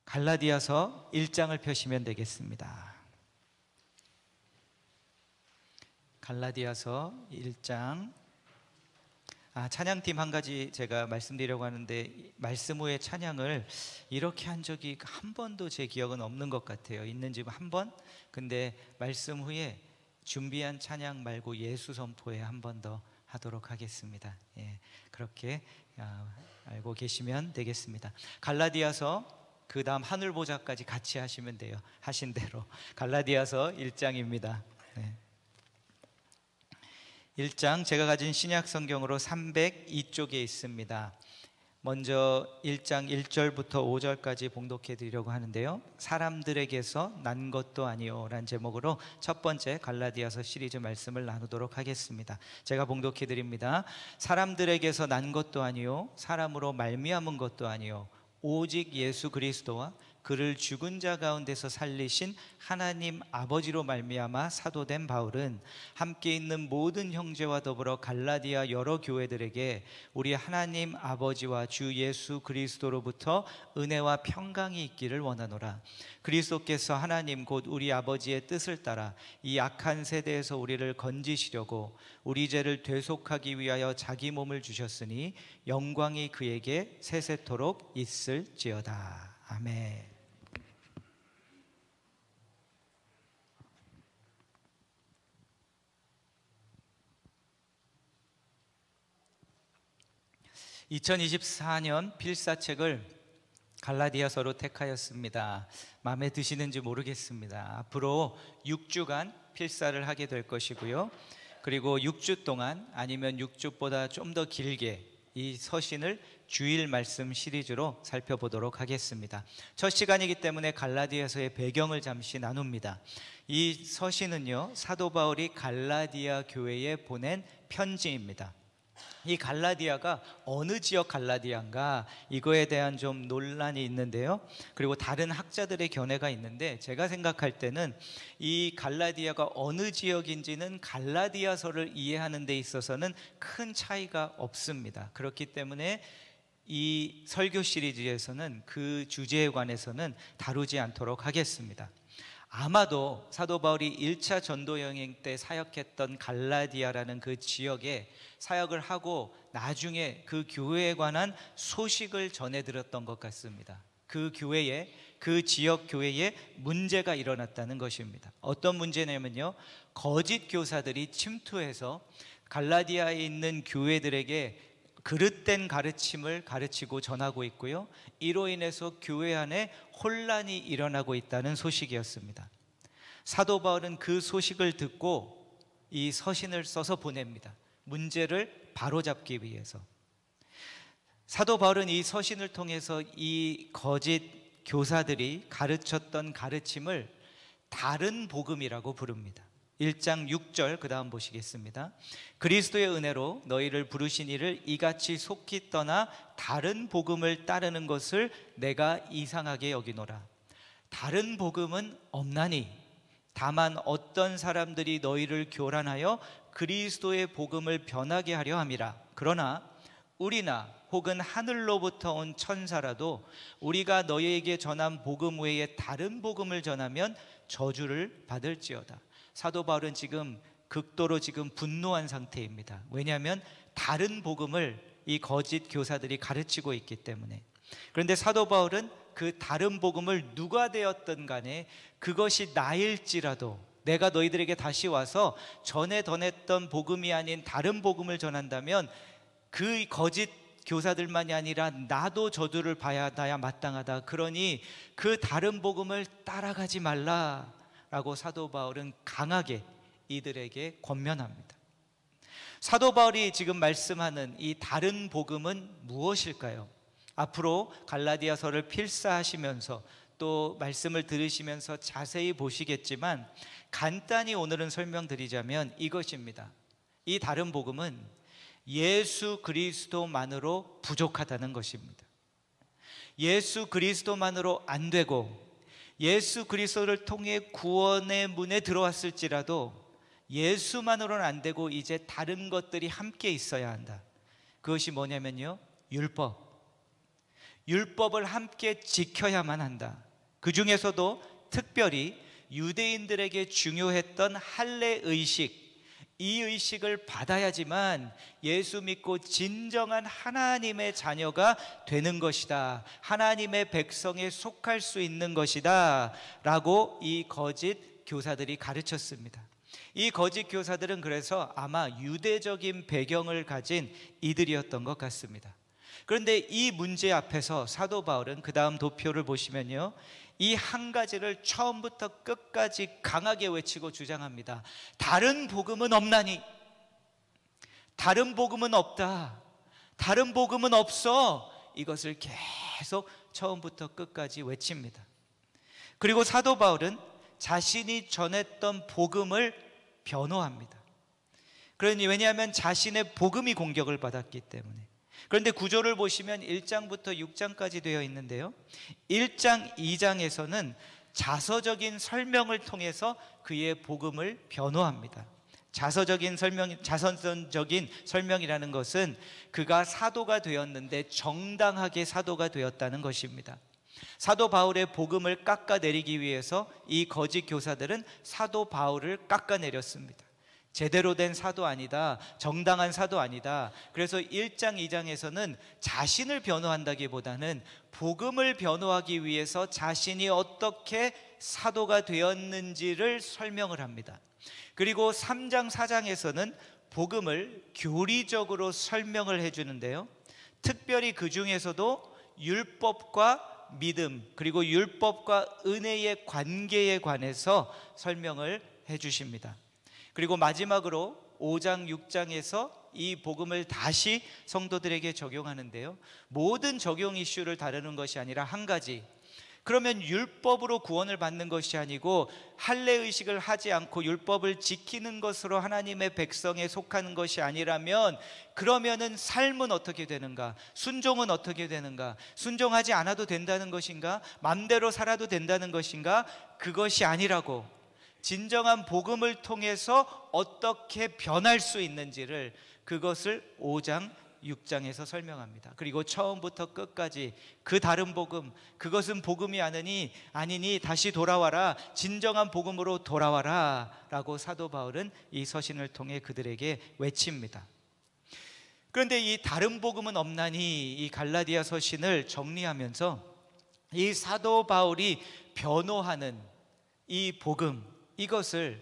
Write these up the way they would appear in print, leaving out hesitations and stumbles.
갈라디아서 1장을 펴시면 되겠습니다. 갈라디아서 1장. 찬양팀 한 가지 제가 말씀드리려고 하는데, 말씀 후에 찬양을 이렇게 한 적이 한 번도 제 기억은 없는 것 같아요. 있는지 한 번? 근데 말씀 후에 준비한 찬양 말고 예수 선포에 한 번 더 하도록 하겠습니다. 그렇게 알고 계시면 되겠습니다. 갈라디아서 그 다음 하늘 보좌까지 같이 하시면 돼요. 하신 대로. 갈라디아서 1장입니다. 1장, 제가 가진 신약 성경으로 302쪽에 있습니다. 먼저 1장 1절부터 5절까지 봉독해 드리려고 하는데요, 사람들에게서 난 것도 아니요 라는 제목으로 첫 번째 갈라디아서 시리즈 말씀을 나누도록 하겠습니다. 제가 봉독해 드립니다. 사람들에게서 난 것도 아니요 사람으로 말미암은 것도 아니요 오직 예수 그리스도와 그를 죽은 자 가운데서 살리신 하나님 아버지로 말미암아 사도된 바울은 함께 있는 모든 형제와 더불어 갈라디아 여러 교회들에게 우리 하나님 아버지와 주 예수 그리스도로부터 은혜와 평강이 있기를 원하노라. 그리스도께서 하나님 곧 우리 아버지의 뜻을 따라 이 악한 세대에서 우리를 건지시려고 우리 죄를 되속하기 위하여 자기 몸을 주셨으니 영광이 그에게 세세토록 있을지어다. 아멘. (2024년) 필사책을 갈라디아서로 택하였습니다. 마음에 드시는지 모르겠습니다. 앞으로 6주간 필사를 하게 될 것이고요, 그리고 6주 동안, 아니면 6주보다 좀 더 길게 이 서신을 주일 말씀 시리즈로 살펴보도록 하겠습니다. 첫 시간이기 때문에 갈라디아서의 배경을 잠시 나눕니다. 이 서신은요, 사도 바울이 갈라디아 교회에 보낸 편지입니다. 이 갈라디아가 어느 지역 갈라디아인가, 이거에 대한 좀 논란이 있는데요, 그리고 다른 학자들의 견해가 있는데, 제가 생각할 때는 이 갈라디아가 어느 지역인지는 갈라디아서를 이해하는 데 있어서는 큰 차이가 없습니다. 그렇기 때문에 이 설교 시리즈에서는 그 주제에 관해서는 다루지 않도록 하겠습니다. 아마도 사도 바울이 1차 전도 여행 때 사역했던 갈라디아라는 그 지역에 사역을 하고 나중에 그 교회에 관한 소식을 전해드렸던 것 같습니다. 그 교회에, 그 지역 교회에 문제가 일어났다는 것입니다. 어떤 문제냐면요, 거짓 교사들이 침투해서 갈라디아에 있는 교회들에게 그릇된 가르침을 가르치고 전하고 있고요, 이로 인해서 교회 안에 혼란이 일어나고 있다는 소식이었습니다. 사도 바울은 그 소식을 듣고 이 서신을 써서 보냅니다. 문제를 바로잡기 위해서. 사도 바울은 이 서신을 통해서 이 거짓 교사들이 가르쳤던 가르침을 다른 복음이라고 부릅니다. 1장 6절 그 다음 보시겠습니다. 그리스도의 은혜로 너희를 부르신 이를 이같이 속히 떠나 다른 복음을 따르는 것을 내가 이상하게 여기노라. 다른 복음은 없나니 다만 어떤 사람들이 너희를 교란하여 그리스도의 복음을 변하게 하려 함이라. 그러나 우리나 혹은 하늘로부터 온 천사라도 우리가 너희에게 전한 복음 외에 다른 복음을 전하면 저주를 받을지어다. 사도 바울은 지금 극도로 분노한 상태입니다. 왜냐하면 다른 복음을 이 거짓 교사들이 가르치고 있기 때문에. 그런데 사도 바울은 그 다른 복음을 누가 되었든 간에 그것이 나일지라도 내가 너희들에게 다시 와서 전에 전했던 복음이 아닌 다른 복음을 전한다면 그 거짓 교사들만이 아니라 나도 저주를 받아야 마땅하다. 그러니 그 다른 복음을 따라가지 말라라고 사도 바울은 강하게 이들에게 권면합니다. 사도 바울이 지금 말씀하는 이 다른 복음은 무엇일까요? 앞으로 갈라디아서를 필사하시면서 또 말씀을 들으시면서 자세히 보시겠지만 간단히 오늘은 설명드리자면 이것입니다. 이 다른 복음은 예수 그리스도만으로 부족하다는 것입니다. 예수 그리스도만으로 안 되고 예수 그리스도를 통해 구원의 문에 들어왔을지라도 예수만으로는 안 되고 이제 다른 것들이 함께 있어야 한다. 그것이 뭐냐면요, 율법. 율법을 함께 지켜야만 한다. 그 중에서도 특별히 유대인들에게 중요했던 할례 의식, 이 의식을 받아야지만 예수 믿고 진정한 하나님의 자녀가 되는 것이다, 하나님의 백성에 속할 수 있는 것이다 라고 이 거짓 교사들이 가르쳤습니다. 이 거짓 교사들은 그래서 아마 유대적인 배경을 가진 이들이었던 것 같습니다. 그런데 이 문제 앞에서 사도 바울은 그 다음 도표를 보시면요, 이 한 가지를 처음부터 끝까지 강하게 외치고 주장합니다. 다른 복음은 없나니, 다른 복음은 없다, 다른 복음은 없어, 이것을 계속 처음부터 끝까지 외칩니다. 그리고 사도 바울은 자신이 전했던 복음을 변호합니다. 그러니 왜냐하면 자신의 복음이 공격을 받았기 때문에. 그런데 구조를 보시면 1장부터 6장까지 되어 있는데요, 1장, 2장에서는 자서적인 설명을 통해서 그의 복음을 변호합니다. 자서적인 설명이라는 것은 그가 사도가 되었는데 정당하게 사도가 되었다는 것입니다. 사도 바울의 복음을 깎아내리기 위해서 이 거짓 교사들은 사도 바울을 깎아내렸습니다. 제대로 된 사도 아니다, 정당한 사도 아니다. 그래서 1장, 2장에서는 자신을 변호한다기보다는 복음을 변호하기 위해서 자신이 어떻게 사도가 되었는지를 설명을 합니다. 그리고 3장, 4장에서는 복음을 교리적으로 설명을 해주는데요, 특별히 그 중에서도 율법과 믿음, 그리고 율법과 은혜의 관계에 관해서 설명을 해주십니다. 그리고 마지막으로 5장, 6장에서 이 복음을 다시 성도들에게 적용하는데요, 모든 적용 이슈를 다루는 것이 아니라 한 가지, 그러면 율법으로 구원을 받는 것이 아니고 할례 의식을 하지 않고 율법을 지키는 것으로 하나님의 백성에 속하는 것이 아니라면 그러면은 삶은 어떻게 되는가? 순종은 어떻게 되는가? 순종하지 않아도 된다는 것인가? 맘대로 살아도 된다는 것인가? 그것이 아니라고, 진정한 복음을 통해서 어떻게 변할 수 있는지를, 그것을 5장, 6장에서 설명합니다. 그리고 처음부터 끝까지 그 다른 복음, 그것은 복음이 아니니 다시 돌아와라, 진정한 복음으로 돌아와라 라고 사도 바울은 이 서신을 통해 그들에게 외칩니다. 그런데 이 다른 복음은 없나니, 이 갈라디아 서신을 정리하면서 이 사도 바울이 변호하는 이 복음, 이것을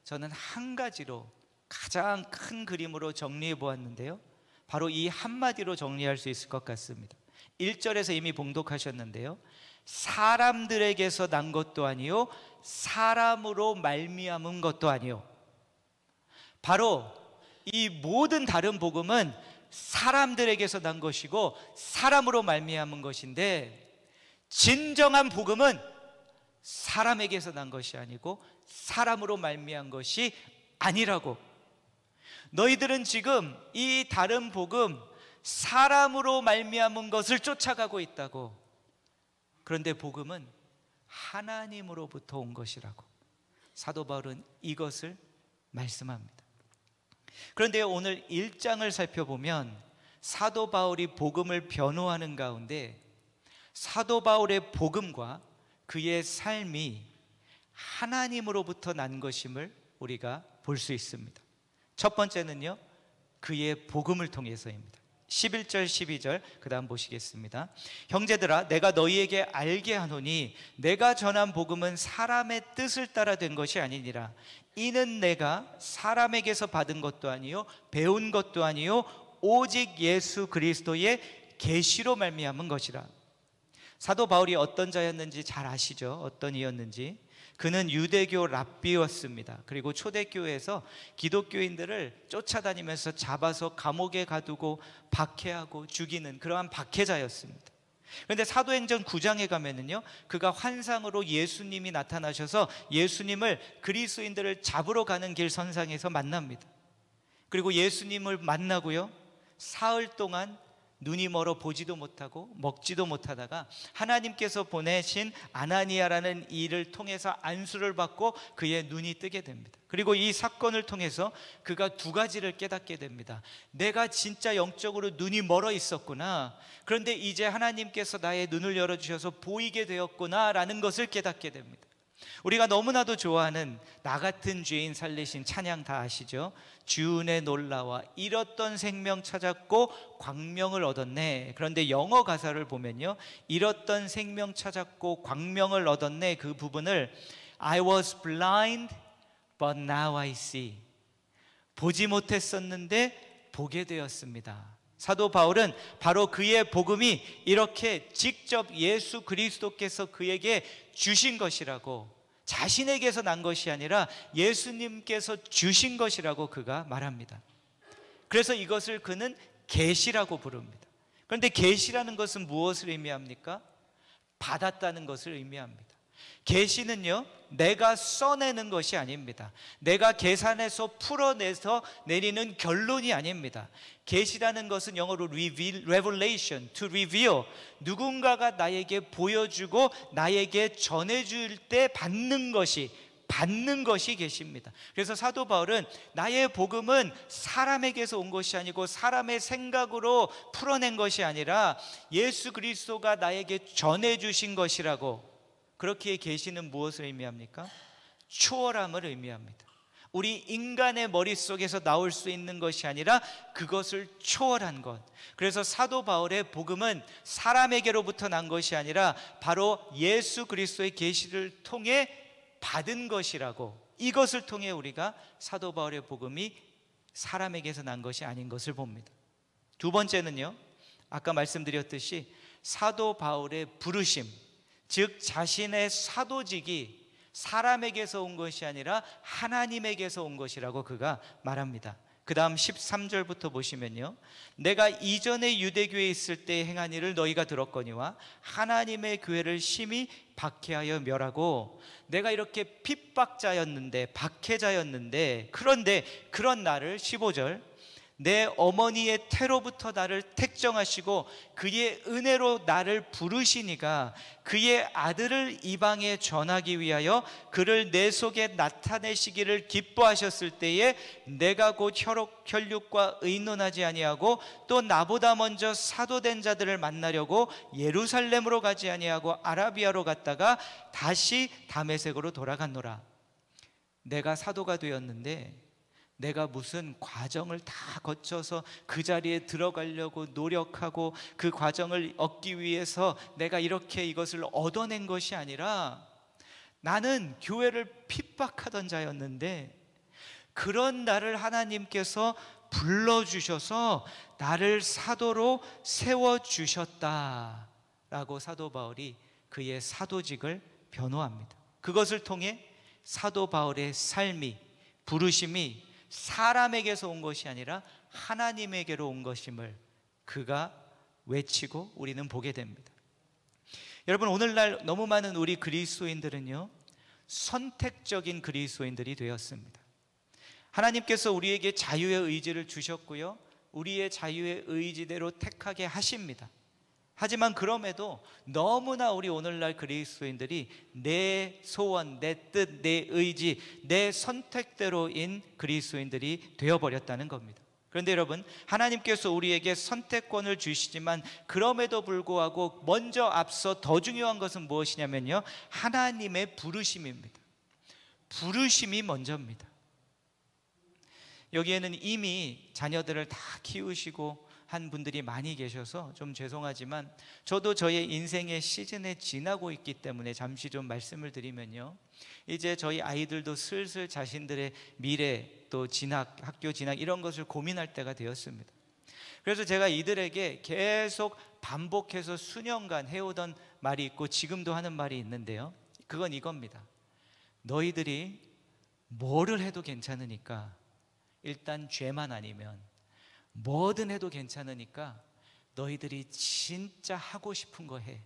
저는 한 가지로, 가장 큰 그림으로 정리해 보았는데요, 바로 이 한마디로 정리할 수 있을 것 같습니다. 1절에서 이미 봉독하셨는데요, 사람들에게서 난 것도 아니요 사람으로 말미암은 것도 아니요. 바로 이 모든 다른 복음은 사람들에게서 난 것이고 사람으로 말미암은 것인데, 진정한 복음은 사람에게서 난 것이 아니고 사람으로 말미암은 것이 아니라고. 너희들은 지금 이 다른 복음, 사람으로 말미암은 것을 쫓아가고 있다고. 그런데 복음은 하나님으로부터 온 것이라고 사도 바울은 이것을 말씀합니다. 그런데 오늘 1장을 살펴보면 사도 바울이 복음을 변호하는 가운데 사도 바울의 복음과 그의 삶이 하나님으로부터 난 것임을 우리가 볼 수 있습니다. 첫 번째는요, 그의 복음을 통해서입니다. 11절 12절 그 다음 보시겠습니다. 형제들아, 내가 너희에게 알게 하노니 내가 전한 복음은 사람의 뜻을 따라 된 것이 아니니라. 이는 내가 사람에게서 받은 것도 아니요 배운 것도 아니요 오직 예수 그리스도의 계시로 말미암은 것이라. 사도 바울이 어떤 자였는지 잘 아시죠? 어떤 이였는지. 그는 유대교 랍비였습니다. 그리고 초대교회에서 기독교인들을 쫓아다니면서 잡아서 감옥에 가두고 박해하고 죽이는 그러한 박해자였습니다. 그런데 사도행전 9장에 가면은요, 그가 환상으로 예수님이 나타나셔서 예수님을, 그리스도인들을 잡으러 가는 길 선상에서 만납니다. 그리고 예수님을 만나고요, 사흘 동안 눈이 멀어 보지도 못하고 먹지도 못하다가 하나님께서 보내신 아나니아라는 이를 통해서 안수를 받고 그의 눈이 뜨게 됩니다. 그리고 이 사건을 통해서 그가 두 가지를 깨닫게 됩니다. 내가 진짜 영적으로 눈이 멀어 있었구나. 그런데 이제 하나님께서 나의 눈을 열어주셔서 보이게 되었구나 라는 것을 깨닫게 됩니다. 우리가 너무나도 좋아하는 나 같은 죄인 살리신 찬양 다 아시죠? 주은혜 놀라와 잃었던 생명 찾았고 광명을 얻었네. 그런데 영어 가사를 보면요, 잃었던 생명 찾았고 광명을 얻었네, 그 부분을 I was blind but now I see, 보지 못했었는데 보게 되었습니다. 사도 바울은 바로 그의 복음이 이렇게 직접 예수 그리스도께서 그에게 주신 것이라고, 자신에게서 난 것이 아니라 예수님께서 주신 것이라고 그가 말합니다. 그래서 이것을 그는 계시라고 부릅니다. 그런데 계시라는 것은 무엇을 의미합니까? 받았다는 것을 의미합니다. 계시는요, 내가 써내는 것이 아닙니다. 내가 계산해서 풀어내서 내리는 결론이 아닙니다. 계시라는 것은 영어로 revelation, to reveal, 누군가가 나에게 보여주고 나에게 전해줄 때 받는 것이 계시입니다. 그래서 사도 바울은 나의 복음은 사람에게서 온 것이 아니고 사람의 생각으로 풀어낸 것이 아니라 예수 그리스도가 나에게 전해주신 것이라고. 그렇기에 계시는 무엇을 의미합니까? 초월함을 의미합니다. 우리 인간의 머릿속에서 나올 수 있는 것이 아니라 그것을 초월한 것. 그래서 사도 바울의 복음은 사람에게로부터 난 것이 아니라 바로 예수 그리스도의 계시를 통해 받은 것이라고, 이것을 통해 우리가 사도 바울의 복음이 사람에게서 난 것이 아닌 것을 봅니다. 두 번째는요, 아까 말씀드렸듯이 사도 바울의 부르심, 즉 자신의 사도직이 사람에게서 온 것이 아니라 하나님에게서 온 것이라고 그가 말합니다. 그 다음 13절부터 보시면요, 내가 이전에 유대교에 있을 때 행한 일을 너희가 들었거니와 하나님의 교회를 심히 박해하여 멸하고, 내가 이렇게 핍박자였는데 박해자였는데, 그런데 그런 나를 15절, 내 어머니의 태로부터 나를 택정하시고 그의 은혜로 나를 부르시니가 그의 아들을 이방에 전하기 위하여 그를 내 속에 나타내시기를 기뻐하셨을 때에 내가 곧 혈육과 의논하지 아니하고 또 나보다 먼저 사도된 자들을 만나려고 예루살렘으로 가지 아니하고 아라비아로 갔다가 다시 다메섹으로 돌아갔노라. 내가 사도가 되었는데 내가 무슨 과정을 다 거쳐서 그 자리에 들어가려고 노력하고 그 과정을 얻기 위해서 내가 이렇게 이것을 얻어낸 것이 아니라, 나는 교회를 핍박하던 자였는데 그런 나를 하나님께서 불러주셔서 나를 사도로 세워주셨다라고 사도 바울이 그의 사도직을 변호합니다. 그것을 통해 사도 바울의 삶이, 부르심이 사람에게서 온 것이 아니라 하나님에게로 온 것임을 그가 외치고 우리는 보게 됩니다. 여러분, 오늘날 너무 많은 우리 그리스도인들은요, 선택적인 그리스도인들이 되었습니다. 하나님께서 우리에게 자유의 의지를 주셨고요, 우리의 자유의 의지대로 택하게 하십니다. 하지만 그럼에도 너무나 우리 오늘날 그리스도인들이 내 소원, 내 뜻, 내 의지, 내 선택대로인 그리스도인들이 되어버렸다는 겁니다. 그런데 여러분, 하나님께서 우리에게 선택권을 주시지만 그럼에도 불구하고 먼저 앞서 더 중요한 것은 무엇이냐면요, 하나님의 부르심입니다. 부르심이 먼저입니다. 여기에는 이미 자녀들을 다 키우시고 한 분들이 많이 계셔서 좀 죄송하지만 저도 저의 인생의 시즌에 지나고 있기 때문에 잠시 좀 말씀을 드리면요, 이제 저희 아이들도 슬슬 자신들의 미래, 또 진학, 학교 진학 이런 것을 고민할 때가 되었습니다. 그래서 제가 이들에게 계속 반복해서 수년간 해오던 말이 있고 지금도 하는 말이 있는데요, 그건 이겁니다. 너희들이 뭐를 해도 괜찮으니까 일단 죄만 아니면 뭐든 해도 괜찮으니까 너희들이 진짜 하고 싶은 거 해.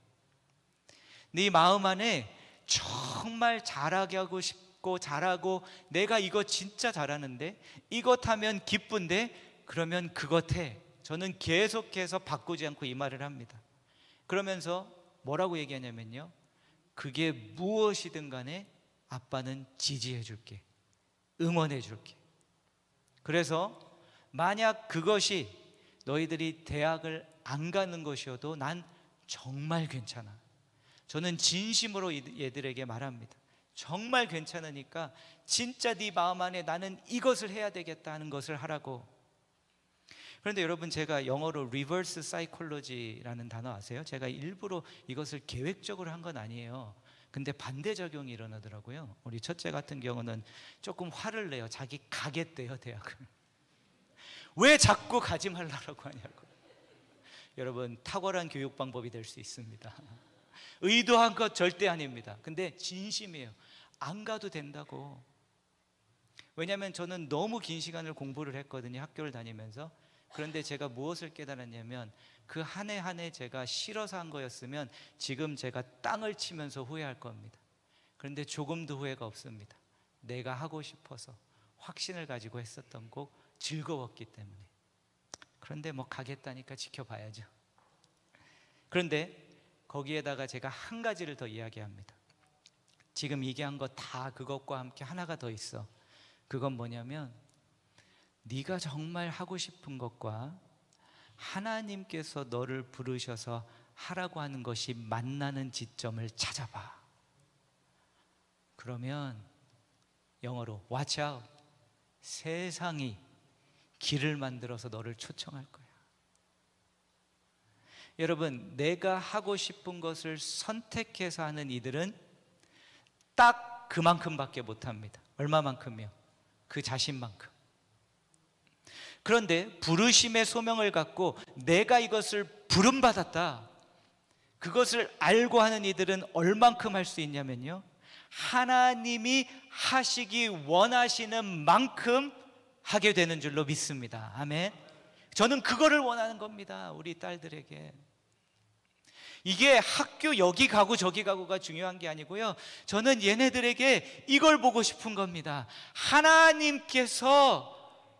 네 마음 안에 정말 잘하게 하고 싶고 잘하고 내가 이거 진짜 잘하는데, 이것 하면 기쁜데, 그러면 그것 해. 저는 계속해서 바꾸지 않고 이 말을 합니다. 그러면서 뭐라고 얘기하냐면요, 그게 무엇이든 간에 아빠는 지지해 줄게, 응원해 줄게. 그래서 만약 그것이 너희들이 대학을 안 가는 것이어도 난 정말 괜찮아. 저는 진심으로 얘들에게 말합니다. 정말 괜찮으니까 진짜 네 마음 안에 나는 이것을 해야 되겠다 하는 것을 하라고. 그런데 여러분, 제가 영어로 리버스 사이콜로지라는 단어 아세요? 제가 일부러 이것을 계획적으로 한 건 아니에요. 근데 반대작용이 일어나더라고요. 우리 첫째 같은 경우는 조금 화를 내요. 자기 가겠대요, 대학을. 왜 자꾸 가지 말라고 하냐고. 여러분, 탁월한 교육 방법이 될 수 있습니다. 의도한 것 절대 아닙니다. 근데 진심이에요. 안 가도 된다고. 왜냐하면 저는 너무 긴 시간을 공부를 했거든요, 학교를 다니면서. 그런데 제가 무엇을 깨달았냐면, 그 한 해 한 해 제가 싫어서 한 거였으면 지금 제가 땅을 치면서 후회할 겁니다. 그런데 조금도 후회가 없습니다. 내가 하고 싶어서 확신을 가지고 했었던 거, 즐거웠기 때문에. 그런데 뭐 가겠다니까 지켜봐야죠. 그런데 거기에다가 제가 한 가지를 더 이야기합니다. 지금 얘기한 거 다 그것과 함께 하나가 더 있어. 그건 뭐냐면, 네가 정말 하고 싶은 것과 하나님께서 너를 부르셔서 하라고 하는 것이 만나는 지점을 찾아봐. 그러면 영어로 watch out, 세상이 길을 만들어서 너를 초청할 거야. 여러분, 내가 하고 싶은 것을 선택해서 하는 이들은 딱 그만큼밖에 못합니다. 얼마만큼이요? 그 자신만큼. 그런데 부르심의 소명을 갖고 내가 이것을 부름받았다, 그것을 알고 하는 이들은 얼만큼 할 수 있냐면요, 하나님이 하시기 원하시는 만큼 하게 되는 줄로 믿습니다. 아멘. 저는 그거를 원하는 겁니다, 우리 딸들에게. 이게 학교 여기 가고 저기 가고가 중요한 게 아니고요, 저는 얘네들에게 이걸 보고 싶은 겁니다. 하나님께서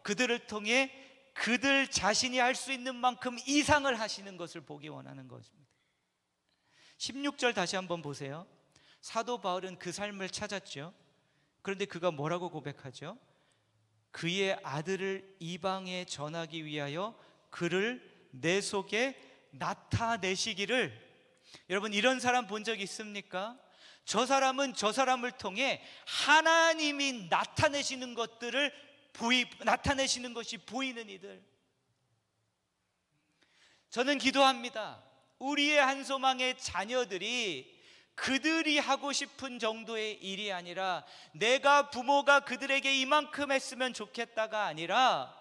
그들을 통해 그들 자신이 할 수 있는 만큼 이상을 하시는 것을 보기 원하는 것입니다. 16절 다시 한번 보세요. 사도 바울은 그 삶을 찾았죠. 그런데 그가 뭐라고 고백하죠? 그의 아들을 이방에 전하기 위하여 그를 내 속에 나타내시기를. 여러분, 이런 사람 본 적 있습니까? 저 사람은 저 사람을 통해 하나님이 나타내시는 것들을 나타내시는 것이 보이는 이들. 저는 기도합니다. 우리의 한소망의 자녀들이 그들이 하고 싶은 정도의 일이 아니라, 내가 부모가 그들에게 이만큼 했으면 좋겠다가 아니라,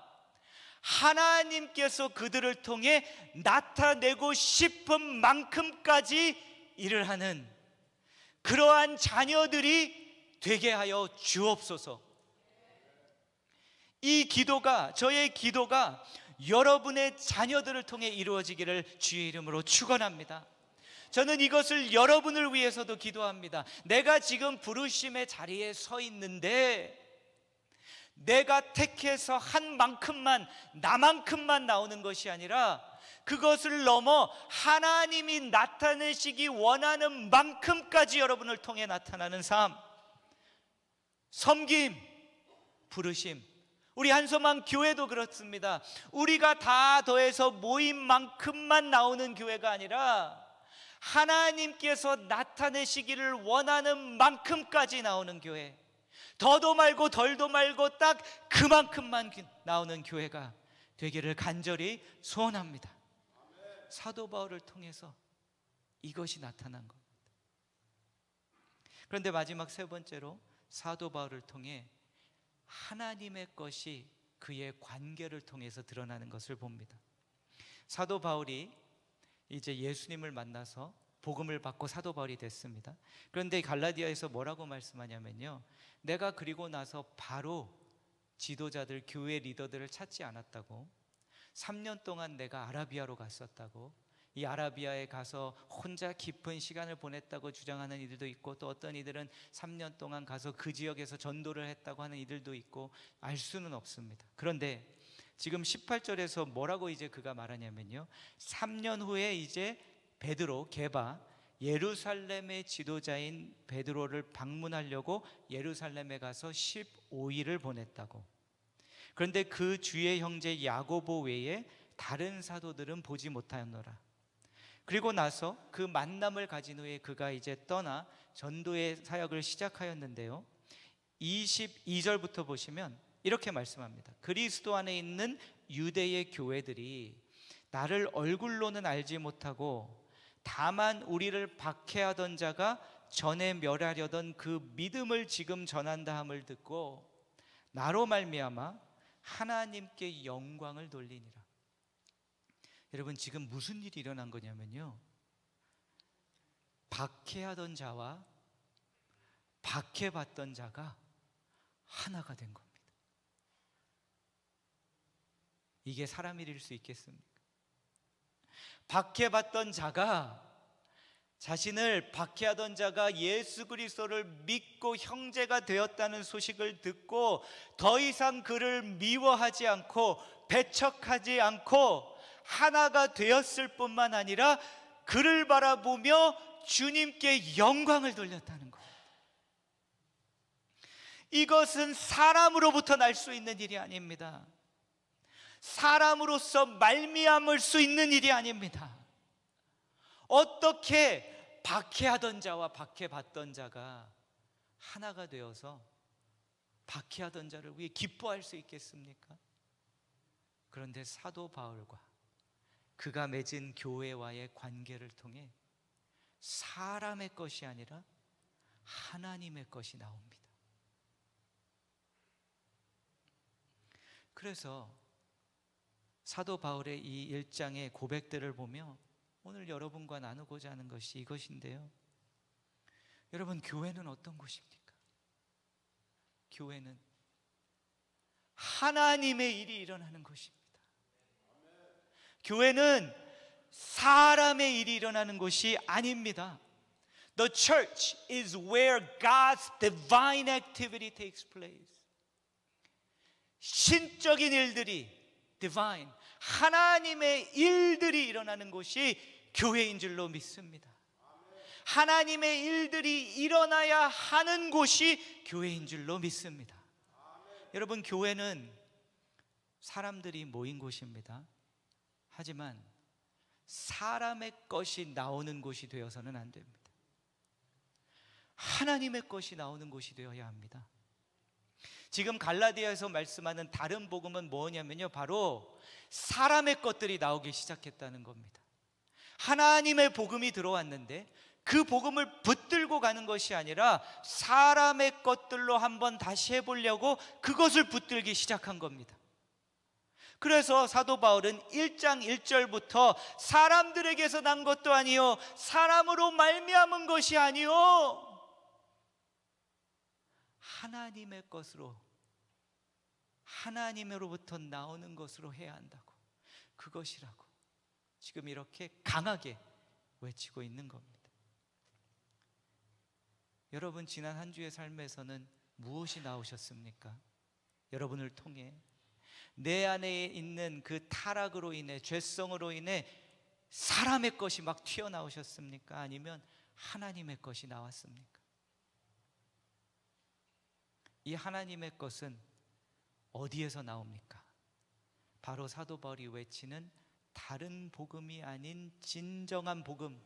하나님께서 그들을 통해 나타내고 싶은 만큼까지 일을 하는 그러한 자녀들이 되게 하여 주옵소서. 이 기도가, 저의 기도가 여러분의 자녀들을 통해 이루어지기를 주의 이름으로 축원합니다. 저는 이것을 여러분을 위해서도 기도합니다. 내가 지금 부르심의 자리에 서 있는데, 내가 택해서 한 만큼만, 나만큼만 나오는 것이 아니라, 그것을 넘어 하나님이 나타내시기 원하는 만큼까지 여러분을 통해 나타나는 삶, 섬김, 부르심. 우리 한소망 교회도 그렇습니다. 우리가 다 더해서 모인 만큼만 나오는 교회가 아니라, 하나님께서 나타내시기를 원하는 만큼까지 나오는 교회, 더도 말고 덜도 말고 딱 그만큼만 나오는 교회가 되기를 간절히 소원합니다. 사도 바울을 통해서 이것이 나타난 겁니다. 그런데 마지막 세 번째로, 사도 바울을 통해 하나님의 것이 그의 관계를 통해서 드러나는 것을 봅니다. 사도 바울이 이제 예수님을 만나서 복음을 받고 사도 바울이 됐습니다. 그런데 갈라디아에서 뭐라고 말씀하냐면요, 내가 그리고 나서 바로 지도자들, 교회 리더들을 찾지 않았다고, 3년 동안 내가 아라비아로 갔었다고, 이 아라비아에 가서 혼자 깊은 시간을 보냈다고 주장하는 이들도 있고, 또 어떤 이들은 3년 동안 가서 그 지역에서 전도를 했다고 하는 이들도 있고, 알 수는 없습니다. 그런데 지금 18절에서 뭐라고 이제 그가 말하냐면요, 3년 후에 이제 베드로, 게바, 예루살렘의 지도자인 베드로를 방문하려고 예루살렘에 가서 15일을 보냈다고. 그런데 그 주의 형제 야고보 외에 다른 사도들은 보지 못하였노라. 그리고 나서 그 만남을 가진 후에 그가 이제 떠나 전도의 사역을 시작하였는데요, 22절부터 보시면 이렇게 말씀합니다. 그리스도 안에 있는 유대의 교회들이 나를 얼굴로는 알지 못하고 다만 우리를 박해하던 자가 전에 멸하려던 그 믿음을 지금 전한다 함을 듣고 나로 말미암아 하나님께 영광을 돌리니라. 여러분, 지금 무슨 일이 일어난 거냐면요, 박해하던 자와 박해받던 자가 하나가 된 겁니다. 이게 사람 일일 수 있겠습니까? 박해받던 자가, 자신을 박해하던 자가 예수 그리스도를 믿고 형제가 되었다는 소식을 듣고 더 이상 그를 미워하지 않고 배척하지 않고 하나가 되었을 뿐만 아니라 그를 바라보며 주님께 영광을 돌렸다는 거예요. 이것은 사람으로부터 날 수 있는 일이 아닙니다. 사람으로서 말미암을 수 있는 일이 아닙니다. 어떻게 박해하던 자와 박해받던 자가 하나가 되어서 박해하던 자를 위해 기뻐할 수 있겠습니까? 그런데 사도 바울과 그가 맺은 교회와의 관계를 통해 사람의 것이 아니라 하나님의 것이 나옵니다. 그래서 사도 바울의 이 1장의 고백들을 보며 오늘 여러분과 나누고자 하는 것이 이것인데요, 여러분, 교회는 어떤 곳입니까? 교회는 하나님의 일이 일어나는 곳입니다. 교회는 사람의 일이 일어나는 곳이 아닙니다. The church is where God's divine activity takes place. 신적인 일들이, divine, 하나님의 일들이 일어나는 곳이 교회인 줄로 믿습니다. 하나님의 일들이 일어나야 하는 곳이 교회인 줄로 믿습니다. 여러분, 교회는 사람들이 모인 곳입니다. 하지만 사람의 것이 나오는 곳이 되어서는 안 됩니다. 하나님의 것이 나오는 곳이 되어야 합니다. 지금 갈라디아에서 말씀하는 다른 복음은 뭐냐면요, 바로 사람의 것들이 나오기 시작했다는 겁니다. 하나님의 복음이 들어왔는데 그 복음을 붙들고 가는 것이 아니라 사람의 것들로 한번 다시 해보려고 그것을 붙들기 시작한 겁니다. 그래서 사도 바울은 1장 1절부터 사람들에게서 난 것도 아니요 사람으로 말미암은 것이 아니요 하나님의 것으로, 하나님으로부터 나오는 것으로 해야 한다고, 그것이라고 지금 이렇게 강하게 외치고 있는 겁니다. 여러분, 지난 한 주의 삶에서는 무엇이 나오셨습니까? 여러분을 통해 내 안에 있는 그 타락으로 인해, 죄성으로 인해 사람의 것이 막 튀어나오셨습니까? 아니면 하나님의 것이 나왔습니까? 이 하나님의 것은 어디에서 나옵니까? 바로 사도 바울이 외치는 다른 복음이 아닌 진정한 복음,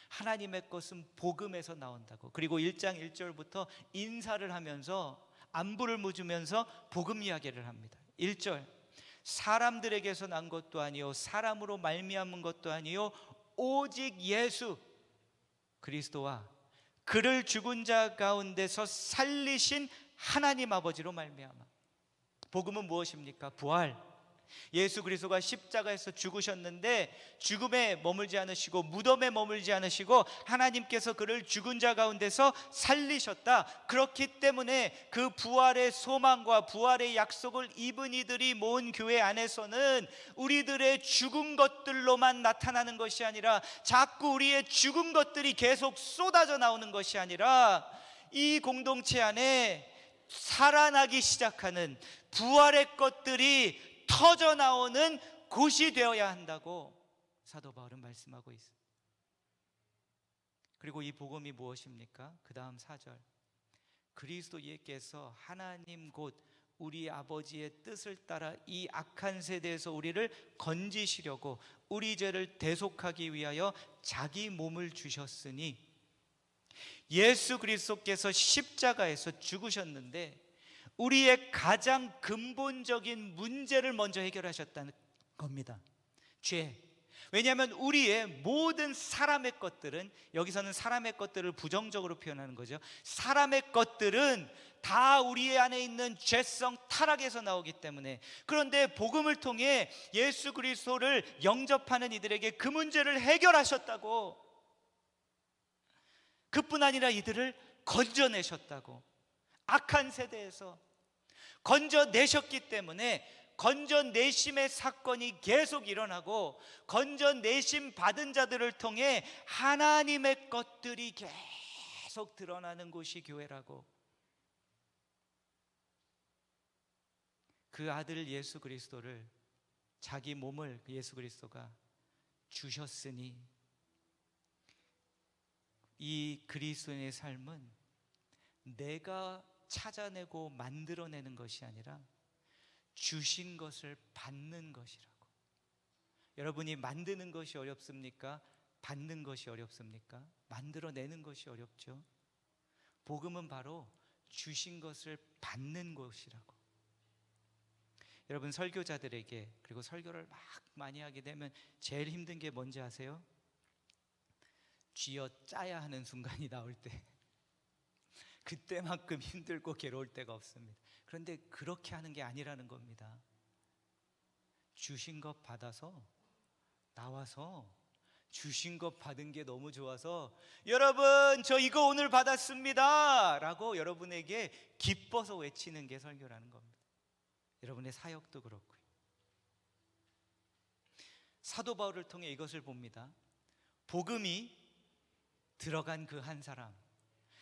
하나님의 것은 복음에서 나온다고. 그리고 1장 1절부터 인사를 하면서 안부를 묻으면서 복음 이야기를 합니다. 1절, 사람들에게서 난 것도 아니요 사람으로 말미암은 것도 아니요 오직 예수 그리스도와 그를 죽은 자 가운데서 살리신 하나님 아버지로 말미암아. 복음은 무엇입니까? 부활. 예수 그리스도가 십자가에서 죽으셨는데 죽음에 머물지 않으시고 무덤에 머물지 않으시고 하나님께서 그를 죽은 자 가운데서 살리셨다. 그렇기 때문에 그 부활의 소망과 부활의 약속을 입은 이들이 모은 교회 안에서는 우리들의 죽은 것들로만 나타나는 것이 아니라 자꾸 우리의 죽은 것들이 계속 쏟아져 나오는 것이 아니라 이 공동체 안에 살아나기 시작하는 부활의 것들이 터져 나오는 곳이 되어야 한다고 사도 바울은 말씀하고 있습니다. 그리고 이 복음이 무엇입니까? 그 다음 4절, 그리스도 예께서 하나님 곧 우리 아버지의 뜻을 따라 이 악한 세대에서 우리를 건지시려고 우리 죄를 대속하기 위하여 자기 몸을 주셨으니, 예수 그리스도께서 십자가에서 죽으셨는데 우리의 가장 근본적인 문제를 먼저 해결하셨다는 겁니다. 죄. 왜냐하면 우리의 모든 사람의 것들은, 여기서는 사람의 것들을 부정적으로 표현하는 거죠. 사람의 것들은 다 우리 안에 있는 죄성, 타락에서 나오기 때문에. 그런데 복음을 통해 예수 그리스도를 영접하는 이들에게 그 문제를 해결하셨다고, 그뿐 아니라 이들을 건져내셨다고, 악한 세대에서 건져내셨기 때문에 건져내심의 사건이 계속 일어나고, 건져내심 받은 자들을 통해 하나님의 것들이 계속 드러나는 곳이 교회라고. 그 아들 예수 그리스도를, 자기 몸을 예수 그리스도가 주셨으니, 이 그리스도인의 삶은 내가 찾아내고 만들어내는 것이 아니라 주신 것을 받는 것이라고. 여러분이 만드는 것이 어렵습니까? 받는 것이 어렵습니까? 만들어내는 것이 어렵죠. 복음은 바로 주신 것을 받는 것이라고. 여러분, 설교자들에게, 그리고 설교를 막 많이 하게 되면 제일 힘든 게 뭔지 아세요? 쥐어 짜야 하는 순간이 나올 때, 그때만큼 힘들고 괴로울 때가 없습니다. 그런데 그렇게 하는 게 아니라는 겁니다. 주신 것 받아서 나와서, 주신 것 받은 게 너무 좋아서 여러분 저 이거 오늘 받았습니다 라고 여러분에게 기뻐서 외치는 게 설교라는 겁니다. 여러분의 사역도 그렇고요. 사도 바울을 통해 이것을 봅니다. 복음이 들어간 그 한 사람,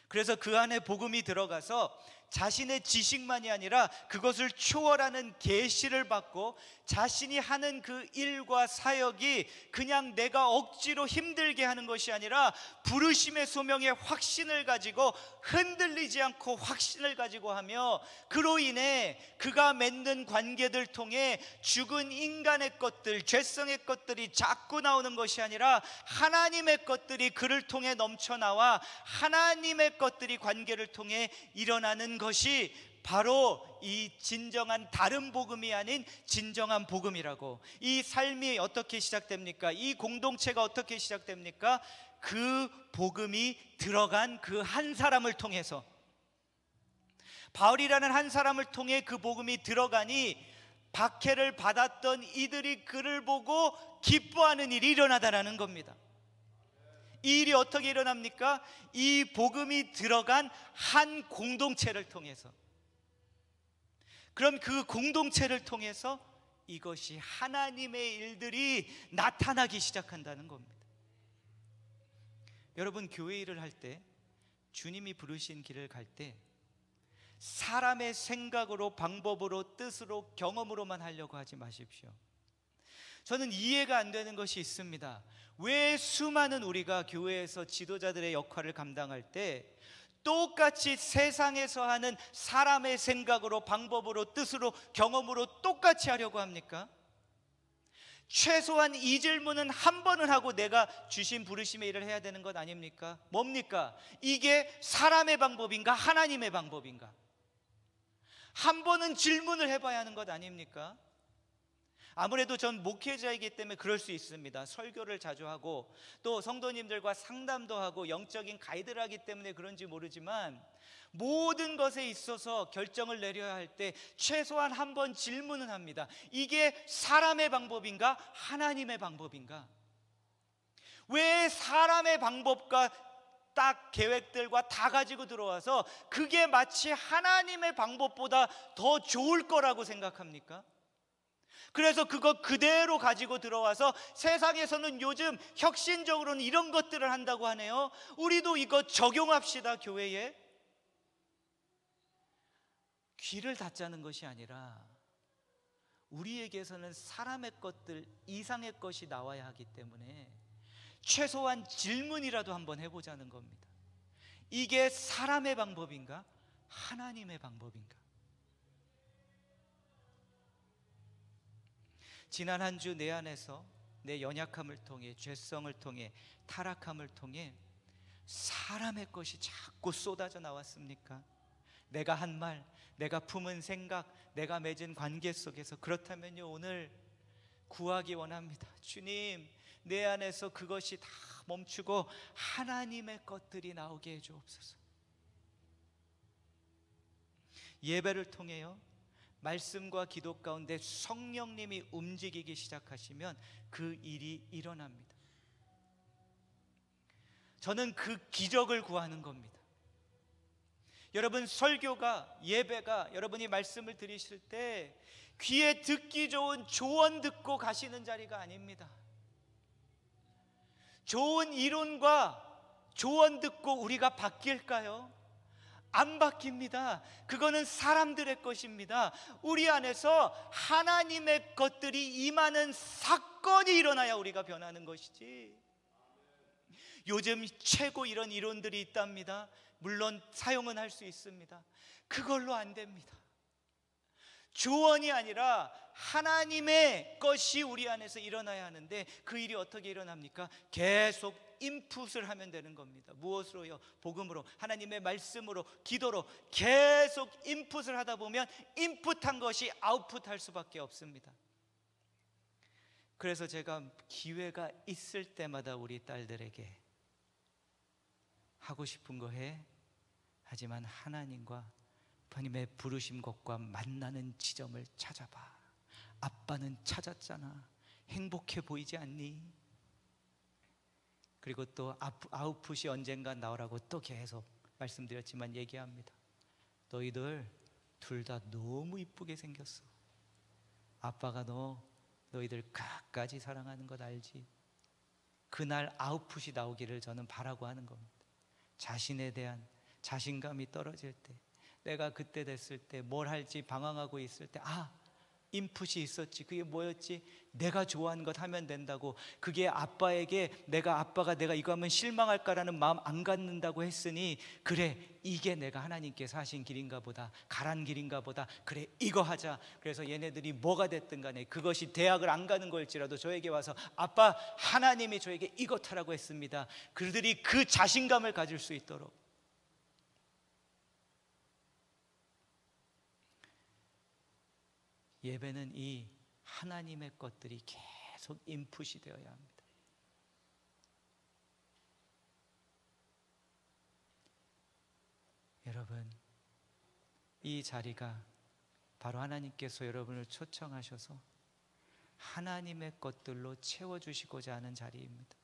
그래서 그 안에 복음이 들어가서 자신의 지식만이 아니라 그것을 초월하는 계시를 받고, 자신이 하는 그 일과 사역이 그냥 내가 억지로 힘들게 하는 것이 아니라 부르심의 소명의 확신을 가지고, 흔들리지 않고 확신을 가지고 하며, 그로 인해 그가 맺는 관계들 통해 죽은 인간의 것들, 죄성의 것들이 자꾸 나오는 것이 아니라 하나님의 것들이 그를 통해 넘쳐나와 하나님의 것들이 관계를 통해 일어나는 것이 바로 이 진정한 다른 복음이 아닌 진정한 복음이라고. 이 삶이 어떻게 시작됩니까? 이 공동체가 어떻게 시작됩니까? 그 복음이 들어간 그 한 사람을 통해서, 바울이라는 한 사람을 통해 그 복음이 들어가니 박해를 받았던 이들이 그를 보고 기뻐하는 일이 일어나다라는 겁니다. 이 일이 어떻게 일어납니까? 이 복음이 들어간 한 공동체를 통해서. 그럼 그 공동체를 통해서 이것이 하나님의 일들이 나타나기 시작한다는 겁니다. 여러분, 교회 일을 할 때, 주님이 부르신 길을 갈 때 사람의 생각으로, 방법으로, 뜻으로, 경험으로만 하려고 하지 마십시오. 저는 이해가 안 되는 것이 있습니다. 왜 수많은 우리가 교회에서 지도자들의 역할을 감당할 때 똑같이 세상에서 하는 사람의 생각으로, 방법으로, 뜻으로, 경험으로 똑같이 하려고 합니까? 최소한 이 질문은 한 번은 하고 내가 주신 부르심의 일을 해야 되는 것 아닙니까? 뭡니까? 이게 사람의 방법인가? 하나님의 방법인가? 한 번은 질문을 해봐야 하는 것 아닙니까? 아무래도 전 목회자이기 때문에 그럴 수 있습니다. 설교를 자주 하고 또 성도님들과 상담도 하고 영적인 가이드를 하기 때문에 그런지 모르지만, 모든 것에 있어서 결정을 내려야 할 때 최소한 한 번 질문은 합니다. 이게 사람의 방법인가? 하나님의 방법인가? 왜 사람의 방법과 딱 계획들과 다 가지고 들어와서 그게 마치 하나님의 방법보다 더 좋을 거라고 생각합니까? 그래서 그거 그대로 가지고 들어와서 세상에서는 요즘 혁신적으로는 이런 것들을 한다고 하네요. 우리도 이거 적용합시다. 교회에 귀를 닫자는 것이 아니라 우리에게서는 사람의 것들 이상의 것이 나와야 하기 때문에 최소한 질문이라도 한번 해보자는 겁니다. 이게 사람의 방법인가? 하나님의 방법인가? 지난 한 주 내 안에서 내 연약함을 통해, 죄성을 통해, 타락함을 통해 사람의 것이 자꾸 쏟아져 나왔습니까? 내가 한 말, 내가 품은 생각, 내가 맺은 관계 속에서. 그렇다면요, 오늘 구하기 원합니다. 주님, 내 안에서 그것이 다 멈추고 하나님의 것들이 나오게 해주옵소서. 예배를 통해요, 말씀과 기도 가운데 성령님이 움직이기 시작하시면 그 일이 일어납니다. 저는 그 기적을 구하는 겁니다. 여러분, 설교가, 예배가, 여러분이 말씀을 들으실 때 귀에 듣기 좋은 조언 듣고 가시는 자리가 아닙니다. 좋은 이론과 조언 듣고 우리가 바뀔까요? 안 바뀝니다. 그거는 사람들의 것입니다. 우리 안에서 하나님의 것들이 임하는 사건이 일어나야 우리가 변하는 것이지. 요즘 최고 이런 이론들이 있답니다. 물론 사용은 할 수 있습니다. 그걸로 안 됩니다. 조언이 아니라 하나님의 것이 우리 안에서 일어나야 하는데, 그 일이 어떻게 일어납니까? 계속 인풋을 하면 되는 겁니다. 무엇으로요? 복음으로, 하나님의 말씀으로, 기도로 계속 인풋을 하다 보면 인풋한 것이 아웃풋할 수밖에 없습니다. 그래서 제가 기회가 있을 때마다 우리 딸들에게 하고 싶은 거 해. 하지만 하나님과 하나님의 부르심 것과 만나는 지점을 찾아봐. 아빠는 찾았잖아. 행복해 보이지 않니? 그리고 또 아웃풋이 언젠가 나오라고 또 계속 말씀드렸지만 얘기합니다. 너희들 둘 다 너무 이쁘게 생겼어. 아빠가 너희들 끝까지 사랑하는 것 알지? 그날 아웃풋이 나오기를 저는 바라고 하는 겁니다. 자신에 대한 자신감이 떨어질 때, 내가 그때 됐을 때 뭘 할지 방황하고 있을 때, 인풋이 있었지. 그게 뭐였지? 내가 좋아하는 것 하면 된다고. 그게 아빠에게 아빠가 내가 이거 하면 실망할까라는 마음 안 갖는다고 했으니, 그래, 이게 내가 하나님께서 하신 길인가 보다, 가란 길인가 보다, 그래, 이거 하자. 그래서 얘네들이 뭐가 됐든 간에, 그것이 대학을 안 가는 걸지라도 저에게 와서 아빠, 하나님이 저에게 이것 하라고 했습니다. 그들이 그 자신감을 가질 수 있도록. 예배는 이 하나님의 것들이 계속 인풋이 되어야 합니다. 여러분, 이 자리가 바로 하나님께서 여러분을 초청하셔서 하나님의 것들로 채워주시고자 하는 자리입니다.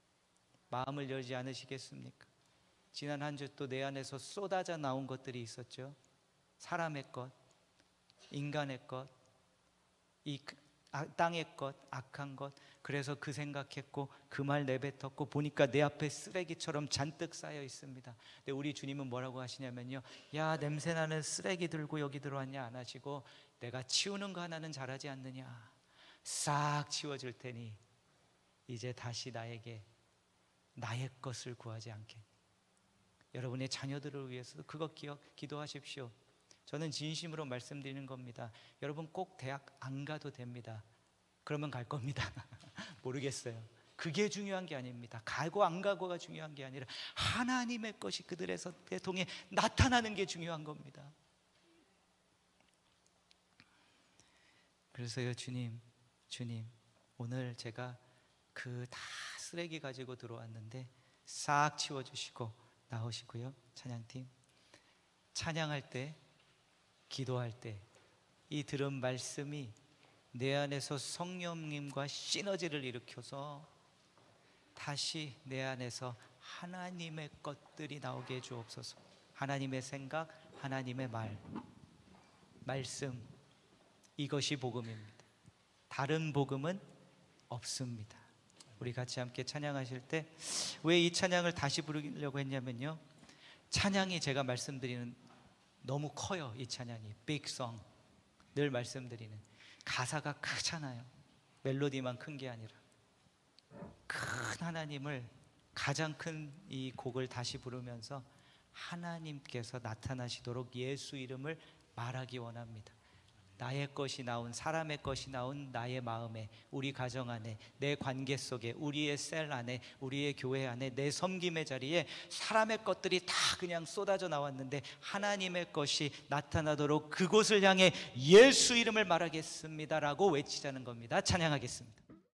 마음을 열지 않으시겠습니까? 지난 한 주 또 내 안에서 쏟아져 나온 것들이 있었죠. 사람의 것, 인간의 것, 이 땅의 것, 악한 것. 그래서 그 생각했고 그 말 내뱉었고 보니까 내 앞에 쓰레기처럼 잔뜩 쌓여 있습니다. 근데 우리 주님은 뭐라고 하시냐면요, 야, 냄새나는 쓰레기 들고 여기 들어왔냐 안 하시고, 내가 치우는 거 하나는 잘하지 않느냐, 싹 치워줄 테니 이제 다시 나에게 나의 것을 구하지 않게. 여러분의 자녀들을 위해서도 그것 기도하십시오. 저는 진심으로 말씀드리는 겁니다. 여러분 꼭 대학 안 가도 됩니다. 그러면 갈 겁니다. 모르겠어요. 그게 중요한 게 아닙니다. 가고 안 가고가 중요한 게 아니라 하나님의 것이 그들의 통해 나타나는 게 중요한 겁니다. 그래서요, 주님, 오늘 제가 그 다 쓰레기 가지고 들어왔는데 싹 치워주시고 나오시고요. 찬양팀, 찬양할 때, 기도할 때 이 들은 말씀이 내 안에서 성령님과 시너지를 일으켜서 다시 내 안에서 하나님의 것들이 나오게 해 주옵소서. 하나님의 생각, 하나님의 말씀, 이것이 복음입니다. 다른 복음은 없습니다. 우리 같이 함께 찬양하실 때, 왜 이 찬양을 다시 부르려고 했냐면요, 찬양이 제가 말씀드리는 너무 커요. 이 찬양이 빅송, 늘 말씀드리는. 가사가 크잖아요. 멜로디만 큰 게 아니라 큰 하나님을, 가장 큰 이 곡을 다시 부르면서 하나님께서 나타나시도록 예수 이름을 말하기 원합니다. 나의 것이 나온, 사람의 것이 나온 나의 마음에, 우리 가정 안에, 내 관계 속에, 우리의 셀 안에, 우리의 교회 안에, 내 섬김의 자리에 사람의 것들이 다 그냥 쏟아져 나왔는데 하나님의 것이 나타나도록 그곳을 향해 예수 이름을 말하겠습니다라고 외치자는 겁니다. 찬양하겠습니다.